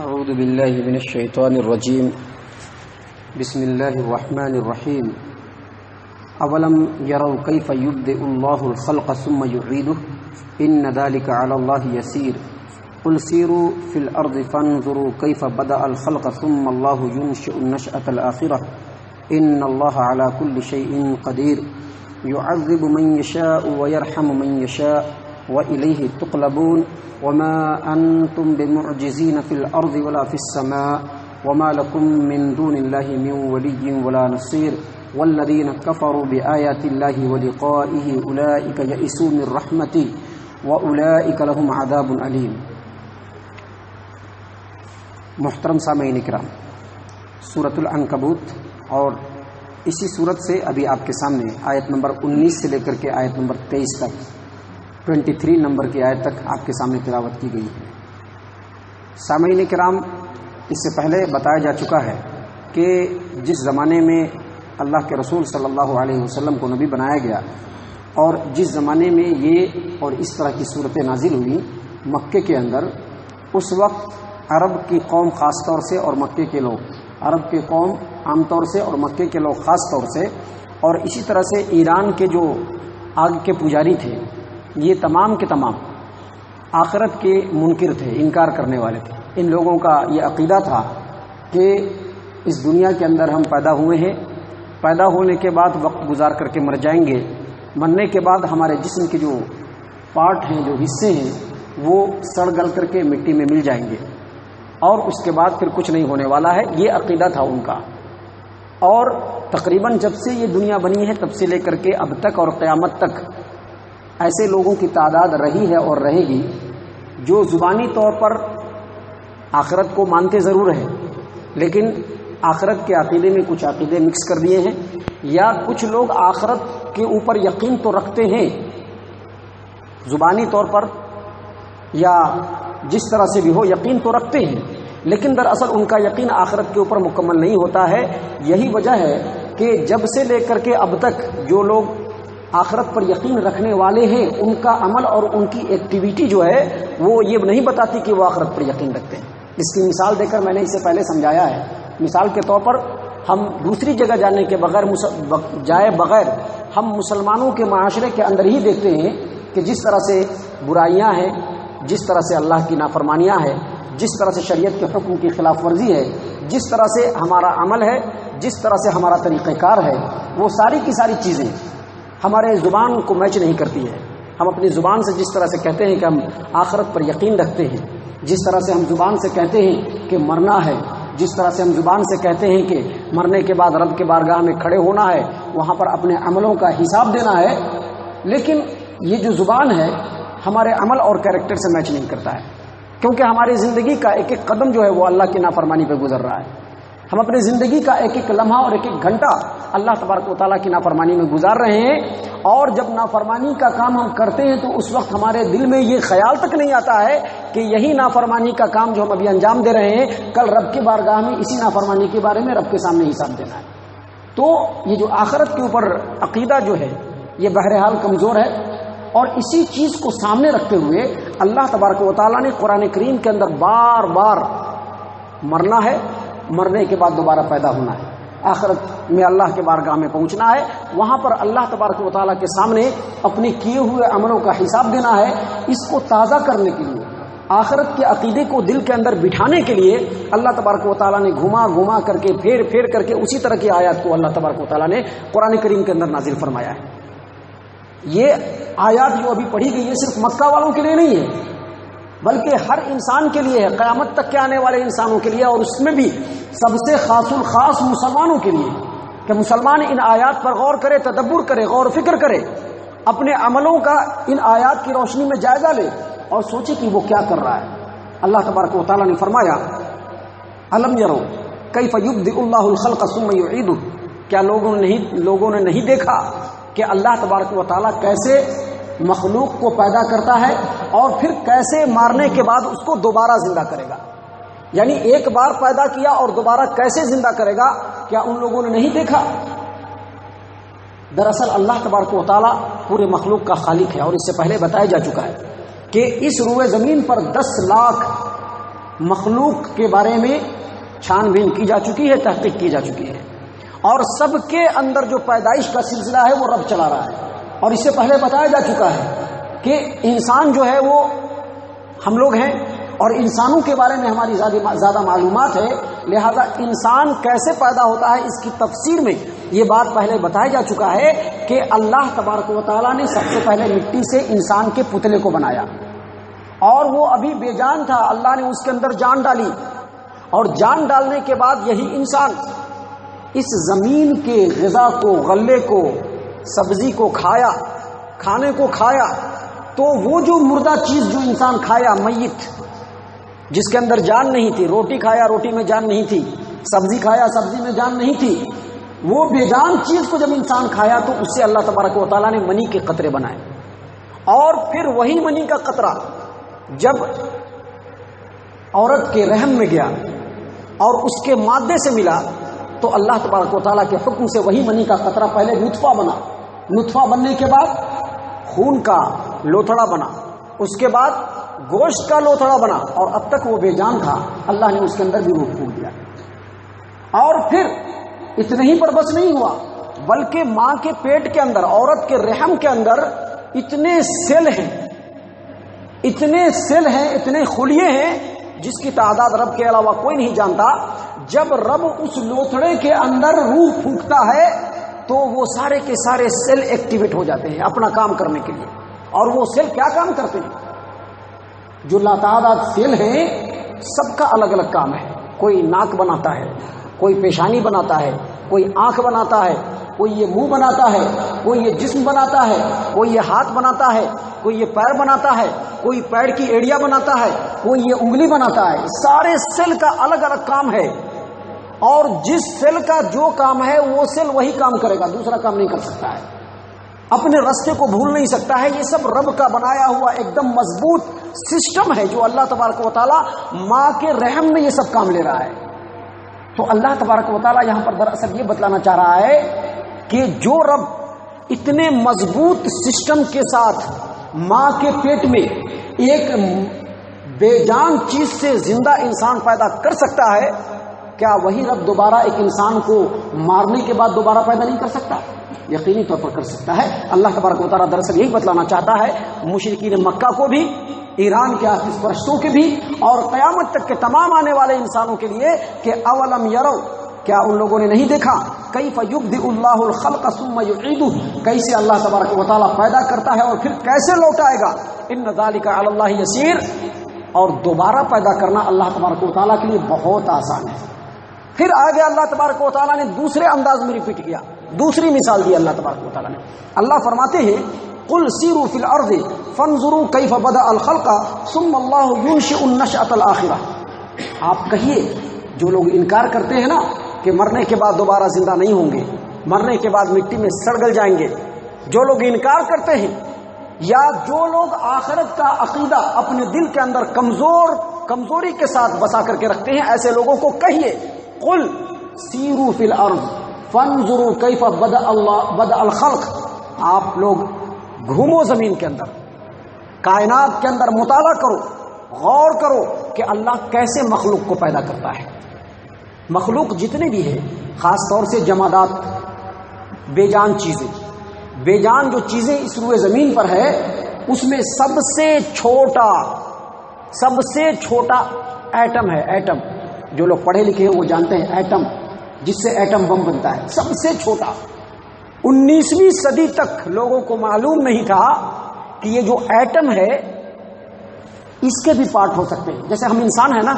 اعوذ باللہ من الشیطان الرجیم بسم اللہ الرحمن الرحیم اولم یروا کیف یبدئ اللہ الخلق ثم یعیدہ ان ذلک علی اللہ یسیر قل سیروا فی الارض فانظروا کیف بدأ الخلق ثم اللہ ینشئ النشأة الآخرہ ان اللہ علی کل شیء قدیر يعذب من يشاء ويرحم من يشاء وإليه تقلبون وما أنتم بمعجزين في الأرض ولا في السماء وما لكم من دون الله من ولي ولا نصير والذين كفروا بآيات الله ولقائه أولئك يئسوا من رحمتي وأولئك لهم عذاب أليم. محترم سامعین کرام، سورۃ العنکبوت اور اسی صورت سے ابھی آپ کے سامنے آیت نمبر 19 سے لے کر کے آیت نمبر 23 تک 23 نمبر کی آیت تک آپ کے سامنے تلاوت کی گئی ہے. سامعین کرام، اس سے پہلے بتایا جا چکا ہے کہ جس زمانے میں اللہ کے رسول صلی اللہ علیہ وسلم کو نبی بنایا گیا اور جس زمانے میں یہ اور اس طرح کی صورتیں نازل ہوئی مکے کے اندر، اس وقت عرب کی قوم خاص طور سے اور مکے کے لوگ، عرب کے قوم عام طور سے اور مکے کے لوگ خاص طور سے، اور اسی طرح سے ایران کے جو آگ کے پجاری تھے، یہ تمام کے تمام آخرت کے منکر تھے، انکار کرنے والے تھے. ان لوگوں کا یہ عقیدہ تھا کہ اس دنیا کے اندر ہم پیدا ہوئے ہیں، پیدا ہونے کے بعد وقت گزار کر کے مر جائیں گے، مرنے کے بعد ہمارے جسم کے جو پارٹ ہیں، جو حصے ہیں، وہ سڑ گل کر کے مٹی میں مل جائیں گے اور اس کے بعد پھر کچھ نہیں ہونے والا ہے. یہ عقیدہ تھا ان کا. اور تقریباً جب سے یہ دنیا بنی ہے تب سے لے کر کے اب تک اور قیامت تک ایسے لوگوں کی تعداد رہی ہے اور رہے گی جو زبانی طور پر آخرت کو مانتے ضرور ہیں، لیکن آخرت کے عقیدے میں کچھ عقیدے مکس کر دیے ہیں، یا کچھ لوگ آخرت کے اوپر یقین تو رکھتے ہیں زبانی طور پر یا جس طرح سے بھی ہو، یقین تو رکھتے ہیں، لیکن دراصل ان کا یقین آخرت کے اوپر مکمل نہیں ہوتا ہے. یہی وجہ ہے کہ جب سے لے کر کے اب تک جو لوگ آخرت پر یقین رکھنے والے ہیں، ان کا عمل اور ان کی ایکٹیویٹی جو ہے وہ یہ نہیں بتاتی کہ وہ آخرت پر یقین رکھتے ہیں. اس کی مثال دے کر میں نے اسے پہلے سمجھایا ہے. مثال کے طور پر ہم دوسری جگہ جانے کے بغیر ہم مسلمانوں کے معاشرے کے اندر ہی دیکھتے ہیں کہ جس طرح سے برائیاں ہیں، جس طرح سے اللہ کی نافرمانیاں ہیں، جس طرح سے شریعت کے حکم کی خلاف ورزی ہے، جس طرح سے ہمارا عمل ہے، جس طرح سے ہمارا طریقہ کار ہے، وہ ساری کی ساری چیزیں ہمارے زبان کو میچ نہیں کرتی ہے. ہم اپنی زبان سے جس طرح سے کہتے ہیں کہ ہم آخرت پر یقین رکھتے ہیں، جس طرح سے ہم زبان سے کہتے ہیں کہ مرنا ہے، جس طرح سے ہم زبان سے کہتے ہیں کہ مرنے کے بعد رب کے بارگاہ میں کھڑے ہونا ہے، وہاں پر اپنے عملوں کا حساب دینا ہے، لیکن یہ جو زبان ہے ہمارے عمل اور کیریکٹر سے میچ نہیں کرتا ہے، کیونکہ ہماری زندگی کا ایک ایک قدم جو ہے وہ اللہ کی نافرمانی پہ گزر رہا ہے. ہم اپنی زندگی کا ایک ایک لمحہ اور ایک ایک گھنٹہ اللہ تبارک و تعالیٰ کی نافرمانی میں گزار رہے ہیں. اور جب نافرمانی کا کام ہم کرتے ہیں تو اس وقت ہمارے دل میں یہ خیال تک نہیں آتا ہے کہ یہی نافرمانی کا کام جو ہم ابھی انجام دے رہے ہیں کل رب کے بارگاہ میں اسی نافرمانی کے بارے میں رب کے سامنے حساب دینا ہے. تو یہ جو آخرت کے اوپر عقیدہ جو ہے یہ بہرحال کمزور ہے. اور اسی چیز کو سامنے رکھتے ہوئے اللہ تبارک و تعالیٰ نے قرآن کریم کے اندر بار بار مرنا ہے، مرنے کے بعد دوبارہ پیدا ہونا ہے، آخرت میں اللہ کے بارگاہ میں پہنچنا ہے، وہاں پر اللہ تبارک و تعالیٰ کے سامنے اپنے کیے ہوئے عملوں کا حساب دینا ہے. اس کو تازہ کرنے کے لیے، آخرت کے عقیدے کو دل کے اندر بٹھانے کے لیے اللہ تبارک و تعالیٰ نے گھما کر کے پھیر کر کے اسی طرح کی آیات کو اللہ تبارک و تعالیٰ نے قرآن کریم کے اندر نازل فرمایا ہے. یہ آیات جو ابھی پڑھی گئی ہے صرف مکہ والوں کے لیے نہیں ہے، بلکہ ہر انسان کے لیے ہے، قیامت تک کے آنے والے انسانوں کے لیے، اور اس میں بھی سب سے خاص الخاص مسلمانوں کے لیے کہ مسلمان ان آیات پر غور کرے، تدبر کرے، غور و فکر کرے، اپنے عملوں کا ان آیات کی روشنی میں جائزہ لے اور سوچے کہ وہ کیا کر رہا ہے. اللہ تبارک و تعالیٰ نے فرمایا الم یرو کیف یبدئ اللہ الخلق ثم یعیدہ، کیا لوگوں نے نہیں دیکھا کہ اللہ تبارک و تعالیٰ کیسے مخلوق کو پیدا کرتا ہے اور پھر کیسے مارنے کے بعد اس کو دوبارہ زندہ کرے گا. یعنی ایک بار پیدا کیا اور دوبارہ کیسے زندہ کرے گا، کیا ان لوگوں نے نہیں دیکھا؟ دراصل اللہ تبارک و تعالیٰ پورے مخلوق کا خالق ہے، اور اس سے پہلے بتایا جا چکا ہے کہ اس روئے زمین پر 10 لاکھ مخلوق کے بارے میں چھان بین کی جا چکی ہے، تحقیق کی جا چکی ہے، اور سب کے اندر جو پیدائش کا سلسلہ ہے وہ رب چلا رہا ہے. اور اس سے پہلے بتایا جا چکا ہے کہ انسان جو ہے وہ ہم لوگ ہیں، اور انسانوں کے بارے میں ہماری زیادہ معلومات ہے، لہذا انسان کیسے پیدا ہوتا ہے اس کی تفسیر میں یہ بات پہلے بتایا جا چکا ہے کہ اللہ تبارک و تعالیٰ نے سب سے پہلے مٹی سے انسان کے پتلے کو بنایا، اور وہ ابھی بے جان تھا، اللہ نے اس کے اندر جان ڈالی، اور جان ڈالنے کے بعد یہی انسان اس زمین کے غذا کو، غلے کو، سبزی کو کھانے کو کھایا، تو وہ جو مردہ چیز جو انسان کھایا، میت، جس کے اندر جان نہیں تھی، روٹی کھایا، روٹی میں جان نہیں تھی، سبزی کھایا، سبزی میں جان نہیں تھی، وہ بے جان چیز کو جب انسان کھایا تو اس سے اللہ تبارک و تعالیٰ نے منی کے قطرے بنائے، اور پھر وہی منی کا قطرہ جب عورت کے رحم میں گیا اور اس کے مادے سے ملا تو اللہ تبارک و تعالیٰ کے حکم سے وہی منی کا قطرہ پہلے نطفہ بنا، نطفہ بننے کے بعد خون کا لوتھڑا بنا، اس کے بعد گوشت کا لوتھڑا بنا، اور اب تک وہ بے جان تھا، اللہ نے اس کے اندر بھی روح پھونک دیا. اور پھر اتنے ہی پر بس نہیں ہوا، بلکہ ماں کے پیٹ کے اندر، عورت کے رحم کے اندر اتنے سیل ہیں، اتنے خلیے ہیں جس کی تعداد رب کے علاوہ کوئی نہیں جانتا. جب رب اس لوتھڑے کے اندر روح پھونکتا ہے تو وہ سارے کے سارے سیل ایکٹیویٹ ہو جاتے ہیں اپنا کام کرنے کے لیے. اور وہ سیل کیا کام کرتے ہیں؟ جو لاتعداد سیل ہیں سب کا الگ الگ کام ہے. کوئی ناک بناتا ہے، کوئی پیشانی بناتا ہے، کوئی آنکھ بناتا ہے، کوئی یہ منہ بناتا ہے، کوئی یہ جسم بناتا ہے، کوئی یہ ہاتھ بناتا ہے، کوئی یہ پیر بناتا ہے، کوئی پیر کی ایڑیا بناتا ہے، کوئی یہ انگلی بناتا ہے. سارے سیل کا الگ الگ کام ہے، اور جس سیل کا جو کام ہے وہ سیل وہی کام کرے گا، دوسرا کام نہیں کر سکتا ہے، اپنے راستے کو بھول نہیں سکتا ہے. یہ سب رب کا بنایا ہوا ایک دم مضبوط سسٹم ہے جو اللہ تبارک و تعالیٰ ماں کے رحم میں یہ سب کام لے رہا ہے. تو اللہ تبارک و تعالیٰ یہاں پر دراصل یہ بتلانا چاہ رہا ہے کہ جو رب اتنے مضبوط سسٹم کے ساتھ ماں کے پیٹ میں ایک بے جان چیز سے زندہ انسان پیدا کر سکتا ہے، کیا وہی رب دوبارہ ایک انسان کو مارنے کے بعد دوبارہ پیدا نہیں کر سکتا؟ یقینی طور پر کر سکتا ہے. اللہ تبارک و تعالیٰ دراصل یہی بتلانا چاہتا ہے مشرکین مکہ کو بھی، ایران کے آتش پرستوں کے بھی، اور قیامت تک کے تمام آنے والے انسانوں کے لیے کہ اولم یرو، کیا ان لوگوں نے نہیں دیکھا کیف یبدئ اللہ الخلق ثم یعیدہ، کیسے اللہ تبارک و تعالیٰ پیدا کرتا ہے اور پھر کیسے لوٹائے گا. ان ذلک علی اللہ یسیر، اور دوبارہ پیدا کرنا اللہ تبارک و تعالیٰ کے لیے بہت آسان ہے. پھر آگے اللہ تبارک و تعالیٰ نے دوسرے انداز میں ریپیٹ کیا، دوسری مثال دی اللہ تبارک و تعالیٰ نے. اللہ فرماتے ہیں قل سیروا فی الارض فانظروا کیف بدأ الخلق ثم اللہ ینشئ النشأۃ الآخرہ. آپ کہیے، جو لوگ انکار کرتے ہیں نا کہ مرنے کے بعد دوبارہ زندہ نہیں ہوں گے، مرنے کے بعد مٹی میں سڑ گل جائیں گے، جو لوگ انکار کرتے ہیں، یا جو لوگ آخرت کا عقیدہ اپنے دل کے اندر کمزوری کے ساتھ بسا کر کے رکھتے ہیں، ایسے لوگوں کو کہیے قل سیروا فی الارض فانظروا کیف بدأ الخلق، آپ لوگ گھومو زمین کے اندر، کائنات کے اندر مطالعہ کرو، غور کرو کہ اللہ کیسے مخلوق کو پیدا کرتا ہے. مخلوق جتنے بھی ہیں، خاص طور سے جمادات، بے جان چیزیں، بے جان جو چیزیں اس روئے زمین پر ہے، اس میں سب سے چھوٹا ایٹم ہے. ایٹم جو لوگ پڑھے لکھے ہیں وہ جانتے ہیں، ایٹم جس سے ایٹم بم بنتا ہے، سب سے چھوٹا. 19ویں صدی تک لوگوں کو معلوم نہیں تھا کہ یہ جو ایٹم ہے اس کے بھی پارٹ ہو سکتے ہیں. جیسے ہم انسان ہیں نا،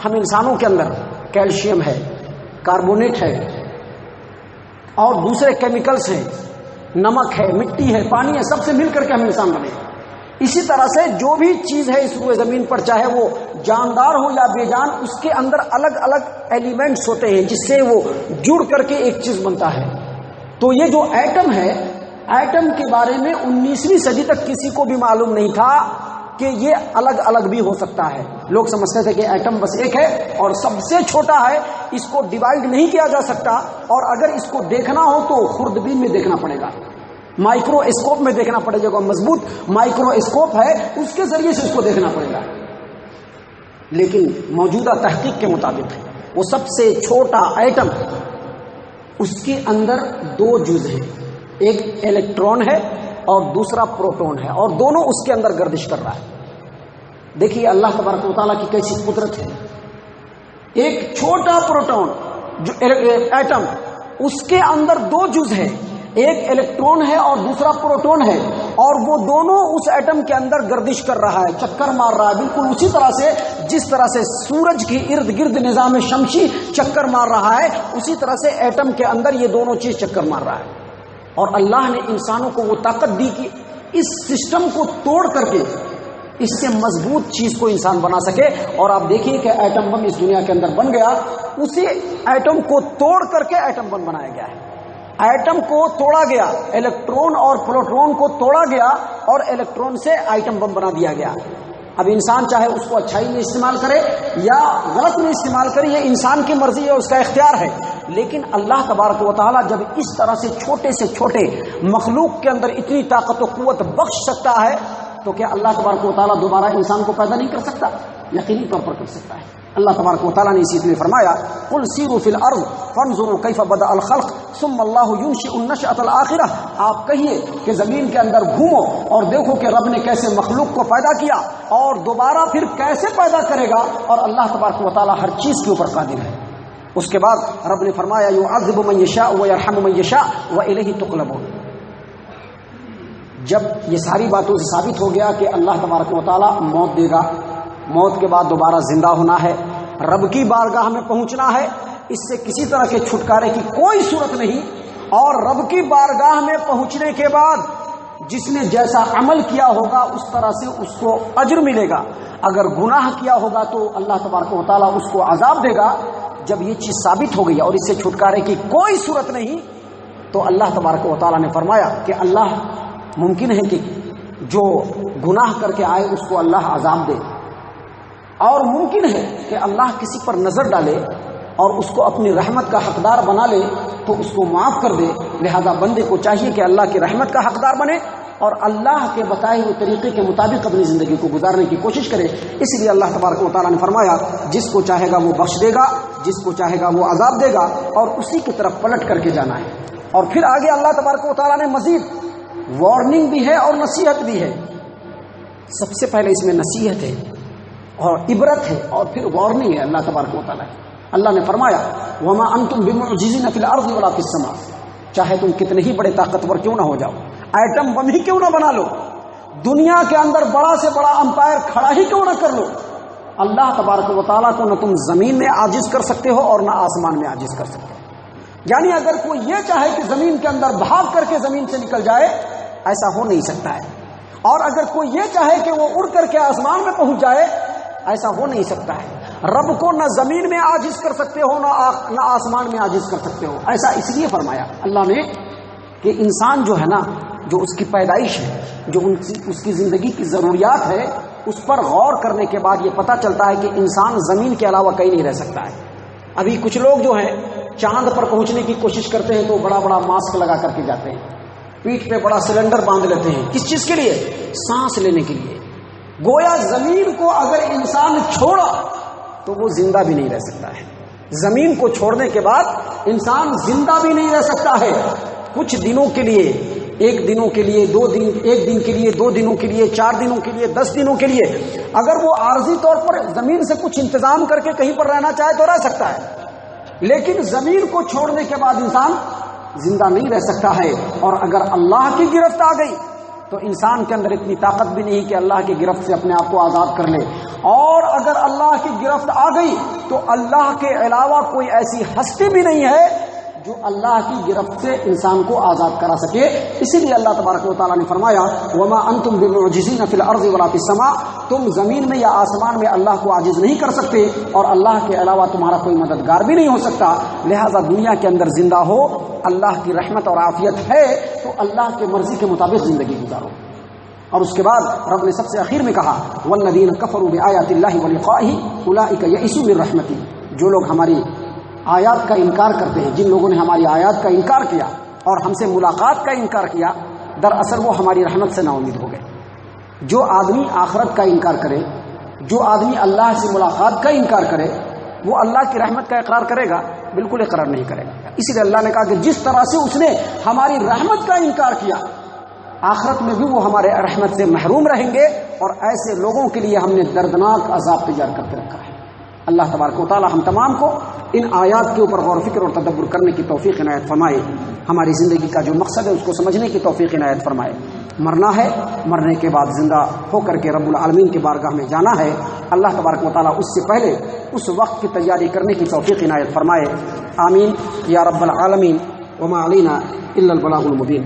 ہم انسانوں کے اندر کیلشیم ہے، کاربونیٹ ہے، اور دوسرے کیمیکلز ہیں، نمک ہے، مٹی ہے، پانی ہے، سب سے مل کر کے ہم انسان بنے. اسی طرح سے جو بھی چیز ہے اس روئے زمین پر، چاہے وہ جاندار ہو یا بے جان، اس کے اندر الگ الگ ایلیمنٹس ہوتے ہیں جس سے وہ جڑ کر کے ایک چیز بنتا ہے. تو یہ جو ایٹم ہے، ایٹم کے بارے میں 19ویں صدی تک کسی کو بھی معلوم نہیں تھا کہ یہ الگ الگ بھی ہو سکتا ہے. لوگ سمجھتے تھے کہ ایٹم بس ایک ہے اور سب سے چھوٹا ہے، اس کو ڈیوائیڈ نہیں کیا جا سکتا، اور اگر اس کو دیکھنا ہو تو خوردبین میں دیکھنا پڑے گا، مائکرو اسکوپ میں دیکھنا پڑے گا. مضبوط مائکرو اسکوپ ہے، اس کے ذریعے سے اس کو دیکھنا پڑے گا. لیکن موجودہ تحقیق کے مطابق وہ سب سے چھوٹا ایٹم، اس کے اندر 2 جز ہیں، ایک الیکٹران ہے اور دوسرا پروٹون ہے، اور دونوں اس کے اندر گردش کر رہا ہے۔ دیکھیے اللہ تبارک و تعالیٰ کی کیسی قدرت ہے۔ ایک چھوٹا پروٹون جو ایٹم، اس کے اندر 2 جز ہے، ایک الیکٹران ہے اور دوسرا پروٹون ہے، اور وہ دونوں اس ایٹم کے اندر گردش کر رہا ہے، چکر مار رہا ہے، بالکل اسی طرح سے جس طرح سے سورج کے ارد گرد نظام شمسی چکر مار رہا ہے، اسی طرح سے ایٹم کے اندر یہ دونوں چیز چکر مار رہا ہے۔ اور اللہ نے انسانوں کو وہ طاقت دی کہ اس سسٹم کو توڑ کر کے اس سے مضبوط چیز کو انسان بنا سکے۔ اور آپ دیکھیے کہ ایٹم بم اس دنیا کے اندر بن گیا، اسی ایٹم کو توڑ کر کے ایٹم بم بنایا گیا ہے۔ ایٹم کو توڑا گیا، الیکٹران اور پروٹون کو توڑا گیا اور الیکٹران سے ایٹم بم بنا دیا گیا۔ اب انسان چاہے اس کو اچھائی میں استعمال کرے یا غلط میں استعمال کرے، یہ انسان کی مرضی ہے، اس کا اختیار ہے۔ لیکن اللہ تبارک و تعالیٰ جب اس طرح سے چھوٹے مخلوق کے اندر اتنی طاقت و قوت بخش سکتا ہے، تو کیا اللہ تبارک و تعالیٰ دوبارہ انسان کو پیدا نہیں کر سکتا؟ یقینی طور پر کر سکتا ہے۔ اللہ تبارک و تعالیٰ نے اسی لیے فرمایا قل سیروا فی الارض فانظروا کیف بدأ الخلق ثم اللہ ينشئ النشأة الآخرہ، آپ کہیے کہ زمین کے اندر گھومو اور دیکھو کہ رب نے کیسے مخلوق کو پیدا کیا اور دوبارہ پھر کیسے پیدا کرے گا، اور اللہ تبارک و تعالیٰ ہر چیز کے اوپر قادر ہے۔ اس کے بعد رب نے فرمایا یعذب من یشاء ویرحم من یشاء والیہ تقلبون۔ جب یہ ساری باتوں سے ثابت ہو گیا کہ اللہ تبارک و تعالیٰ موت دے گا، موت کے بعد دوبارہ زندہ ہونا ہے، رب کی بارگاہ میں پہنچنا ہے، اس سے کسی طرح کے چھٹکارے کی کوئی صورت نہیں، اور رب کی بارگاہ میں پہنچنے کے بعد جس نے جیسا عمل کیا ہوگا اس طرح سے اس کو اجر ملے گا، اگر گناہ کیا ہوگا تو اللہ تبارک و تعالیٰ اس کو عذاب دے گا۔ جب یہ چیز ثابت ہو گئی اور اس سے چھٹکارے کی کوئی صورت نہیں، تو اللہ تبارک و تعالیٰ نے فرمایا کہ اللہ ممکن ہے کہ جو گناہ کر کے آئے اس کو اللہ عذاب دے، اور ممکن ہے کہ اللہ کسی پر نظر ڈالے اور اس کو اپنی رحمت کا حقدار بنا لے تو اس کو معاف کر دے۔ لہذا بندے کو چاہیے کہ اللہ کی رحمت کا حقدار بنے اور اللہ کے بتائے ہوئے طریقے کے مطابق اپنی زندگی کو گزارنے کی کوشش کرے۔ اس لیے اللہ تبارک و تعالیٰ نے فرمایا جس کو چاہے گا وہ بخش دے گا، جس کو چاہے گا وہ عذاب دے گا، اور اسی کی طرف پلٹ کر کے جانا ہے۔ اور پھر آگے اللہ تبارک و تعالیٰ نے مزید وارننگ بھی ہے اور نصیحت بھی ہے۔ سب سے پہلے اس میں نصیحت ہے اور عبرت ہے، اور پھر وارننگ ہے اللہ تبارک و تعالیٰ کی۔ اللہ نے فرمایا وما انتم بمعجزین فی الارض ولا فی السماء، چاہے تم کتنے ہی بڑے طاقتور کیوں نہ ہو جاؤ، ایٹم بم ہی کیوں نہ بنا لو، دنیا کے اندر بڑا سے بڑا امپائر کھڑا ہی کیوں نہ کر لو، اللہ تبارک و تعالیٰ کو نہ تم زمین میں عاجز کر سکتے ہو اور نہ آسمان میں عاجز کر سکتے ہو۔ یعنی اگر کوئی یہ چاہے کہ زمین کے اندر بھاگ کر کے زمین سے نکل جائے، ایسا ہو نہیں سکتا ہے، اور اگر کوئی یہ چاہے کہ وہ اڑ کر کے آسمان میں پہنچ جائے، ایسا ہو نہیں سکتا ہے۔ رب کو نہ زمین میں عاجز کر سکتے ہو نہ آسمان میں عاجز کر سکتے ہو۔ ایسا اس لیے فرمایا اللہ نے کہ انسان جو ہے نا، جو اس کی پیدائش ہے، جو اس کی زندگی کی ضروریات ہے، اس پر غور کرنے کے بعد یہ پتہ چلتا ہے کہ انسان زمین کے علاوہ کہیں نہیں رہ سکتا ہے۔ ابھی کچھ لوگ جو ہیں چاند پر پہنچنے کی کوشش کرتے ہیں تو بڑا بڑا ماسک لگا کر کے جاتے ہیں، پیٹھ پہ بڑا سلنڈر باندھ لیتے ہیں، کس چیز کے لیے؟ سانس لینے کے لیے۔ گویا زمین کو اگر انسان چھوڑا تو وہ زندہ بھی نہیں رہ سکتا ہے۔ زمین کو چھوڑنے کے بعد انسان زندہ بھی نہیں رہ سکتا ہے۔ کچھ دنوں کے لیے، ایک دنوں کے لیے، 2 دن، ایک دن کے لیے، 2 دنوں کے لیے، 4 دنوں کے لیے، 10 دنوں کے لیے، اگر وہ عارضی طور پر زمین سے کچھ انتظام کر کے کہیں پر رہنا چاہے تو رہ سکتا ہے، لیکن زمین کو چھوڑنے کے بعد انسان زندہ نہیں رہ سکتا ہے۔ اور اگر اللہ کی گرفت آ گئی تو انسان کے اندر اتنی طاقت بھی نہیں کہ اللہ کی گرفت سے اپنے آپ کو آزاد کر لے، اور اگر اللہ کی گرفت آ گئی تو اللہ کے علاوہ کوئی ایسی ہستی بھی نہیں ہے جو اللہ کی گرفت سے انسان کو آزاد کرا سکے۔ اسی لیے اللہ تبارک و تعالیٰ نے فرمایا وما انتم بمعجزین فی الارض ولا فی السماء، تم زمین میں یا آسمان میں اللہ کو عاجز نہیں کر سکتے، اور اللہ کے علاوہ تمہارا کوئی مددگار بھی نہیں ہو سکتا۔ لہذا دنیا کے اندر زندہ ہو، اللہ کی رحمت اور عافیت ہے تو اللہ کی مرضی کے مطابق زندگی گزارو۔ اور اس کے بعد رب نے سب سے اخیر میں کہا والذین کفروا بآیات اللہ ولقائہ اولئک یئسوا من رحمتی، جو لوگ ہماری آیات کا انکار کرتے ہیں، جن لوگوں نے ہماری آیات کا انکار کیا اور ہم سے ملاقات کا انکار کیا، دراصل وہ ہماری رحمت سے نا امید ہو گئے۔ جو آدمی آخرت کا انکار کرے، جو آدمی اللہ سے ملاقات کا انکار کرے وہ اللہ کی رحمت کا اقرار کرے گا؟ بالکل اقرار نہیں کرے گا۔ اسی لیے اللہ نے کہا کہ جس طرح سے اس نے ہماری رحمت کا انکار کیا، آخرت میں بھی وہ ہمارے رحمت سے محروم رہیں گے، اور ایسے لوگوں کے لیے ہم نے دردناک عذاب تیار کر کے رکھا ہے۔ اللہ تبارک و تعالی ہم تمام کو ان آیات کے اوپر غور و فکر اور تدبر کرنے کی توفیق عنایت فرمائے، ہماری زندگی کا جو مقصد ہے اس کو سمجھنے کی توفیق عنایت فرمائے۔ مرنا ہے، مرنے کے بعد زندہ ہو کر کے رب العالمین کی بارگاہ میں جانا ہے، اللہ تبارک و تعالی اس سے پہلے اس وقت کی تیاری کرنے کی توفیق عنایت فرمائے۔ آمین یا رب العالمین۔ وما علینا الا البلاغ المبین۔